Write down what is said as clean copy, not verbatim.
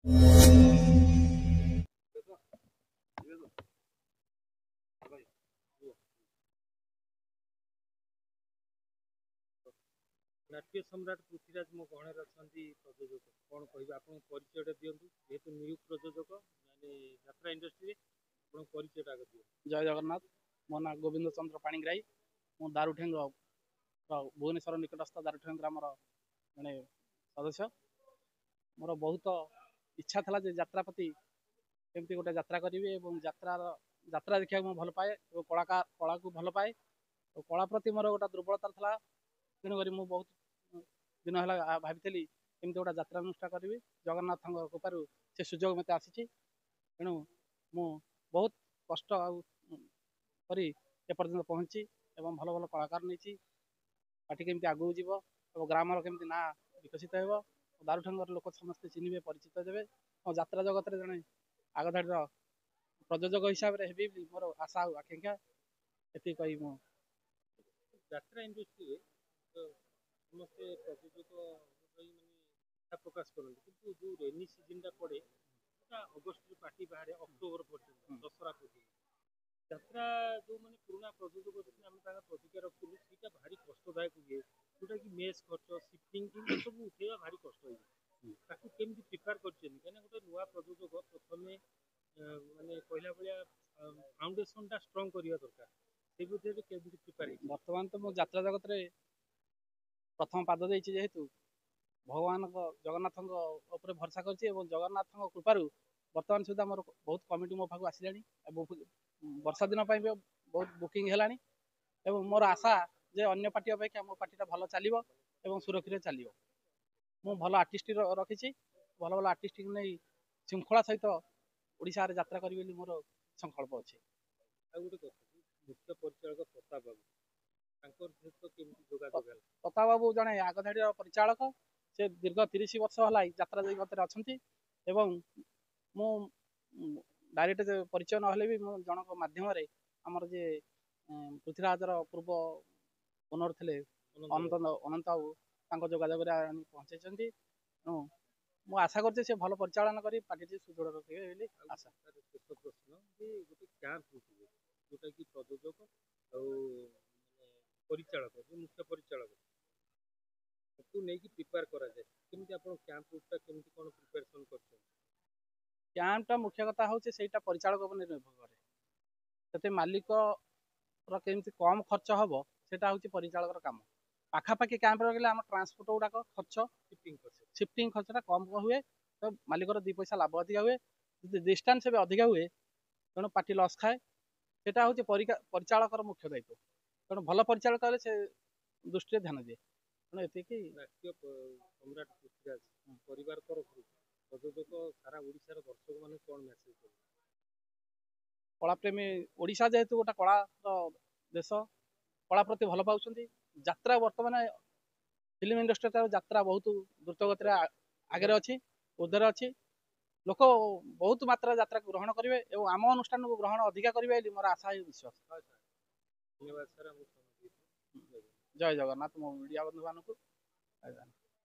नाट्य सम्राट पृथ्वीराज मो गहणे अच्छा प्रयोजक कौन कह आप परिचय दिंतु जेहेतु न्यू प्रयोजक माने यात्रा इंडस्ट्री परिचय आगे दिखाँ। जय जगन्नाथ। मो ना गोविंद चंद्र पाणीग्राही। मु दारुठेंग भुवनेश्वर निकटस्थ दारुठेंग ग्रामर जड़े सदस्य। मोर बहुत इच्छा था यात्रा प्रति केमती गोटे यात्रा करी यात्रा देखा भल पाए और कलाकार कला को भल पाए और कला प्रति मोर गोटे दुर्बलता था। तेणुक मुझे बहुत दिन है भावी केमती गोटे यात्रा अनुष्ठान करी जगन्नाथ कृपार से सुजोग मत आसी। तेणु मु बहुत कष्ट कर एपर्यंत पहुँची एवं भल भल कलाकार नहीं पार्टी केमती आगू जीव और ग्रामर केमती ना विकसित हो दारुठेंगर लोक समस्ते चिन्हे परिचित देवे और यात्रा जगत में जड़े आगधाड़ी प्रयोजक हिसाब से मोर आशा आकांक्षा ये कही मु यात्रा इंडस्ट्री समस्ते प्रयोजक माने प्रकाश करते कि जो रेनी सीजन टा पड़े अगस्ट पार्टी बाहर अक्टोबर पर्यटन दशहरा पर्यटन यात्रा जो मैंने पुराना प्रयोजक अच्छे आम प्रतिज्ञा रखुलू सीटा भारी कष्टदायक हुए जोटा कि मेस खर्च सिफ्टिंग सब उठेगा भारी कष्ट हुए केमती प्रिपेयर कर गोटे नुआ प्रयोजक प्रथम माने कहला भाया फाउंडेशन टा स्ट्रॉन्ग करवा दरकार से बुझे केमती प्रिपेयर बर्तमान तो मो यात्रा जगत रे प्रथम पाद देछि जेहेतु भगवान जगन्नाथ भरसा कर जगन्नाथ कृपार बर्तमान सुधा मोर बहुत कमिटी मो पाक आसला वर्षा दिन भी बहुत बुकिंग है मोर आशा जे अन्य पार्टी अपेक्षा मो पार्टी भल चलो और सुरक्षित चलो मु भल आर्टिस्ट रखी भल भल आर्टिस्ट नहीं श्रृंखला सहित ओडिशा रे यात्रा करी मोर संकल्प अच्छे। मुख्य परिचालक प्रताप बाबू प्रताप बाबू जड़े आगधाड़ी परिचालक से दीर्घ 30 वर्ष है यात्रा जगत अच्छा मु डायरेक्ट परिचय ना भी जनक मध्यम आमर जे पृथ्वीराजर पूर्व ओनर थे अनंत बाबू जोगाजोग पहुँचे मु आशा करते से भल परिचालन कर पार्टी सुदृढ़ रखे आशा। प्रश्न गोटे कैंप जोटा कि प्रयोजक परिचालक जो मुख्य परिचालक को नहीं प्रिपेयर करा जाए केमती आपण कैंप रूटा केमती कोन प्रिपरेशन करछन। कैंपटा मुख्य कथा हूँ से परिचालक उपर निर्भर कै से मालिक केमती कम खर्च हम से परिचालक काम पाखापाखि कैंप रही आम ट्रांसपोर्ट गुड़ाक खर्च शिफ्टिंग खर्चटा कम हुए तो मालिक 2 पैसा लाभ अधिका हुए डिस्टेंस भी अधिका हुए तेणु पार्टी लस खाए सेटा हूँ परिचालकर मुख्य दायित्व तेणु भल परिचालक हेल्ले से दृष्टि ध्यान दिए तेणु ये नाट्य सम्राट पृथ्वीराज परिवार तरफ प्रयोजक सारा ओडिशार दर्शक माने कौन मेसेज कर कलाप्रेमी ओडिशा जेहेतु गोटे कला देश कला प्रति भल पाँच यात्रा बर्तमान फिल्म इंडस्ट्री यात्रा बहुत द्रुत गति आगे अच्छी ऊर्धर अच्छी लोक बहुत मात्रा यात्रा को ग्रहण करेंगे और आम अनुष्ठान को ग्रहण अधिका करेंगे मोर आशा विश्वास। धन्यवाद सर। जय जगन्नाथ मो मीडिया बंधु मानक।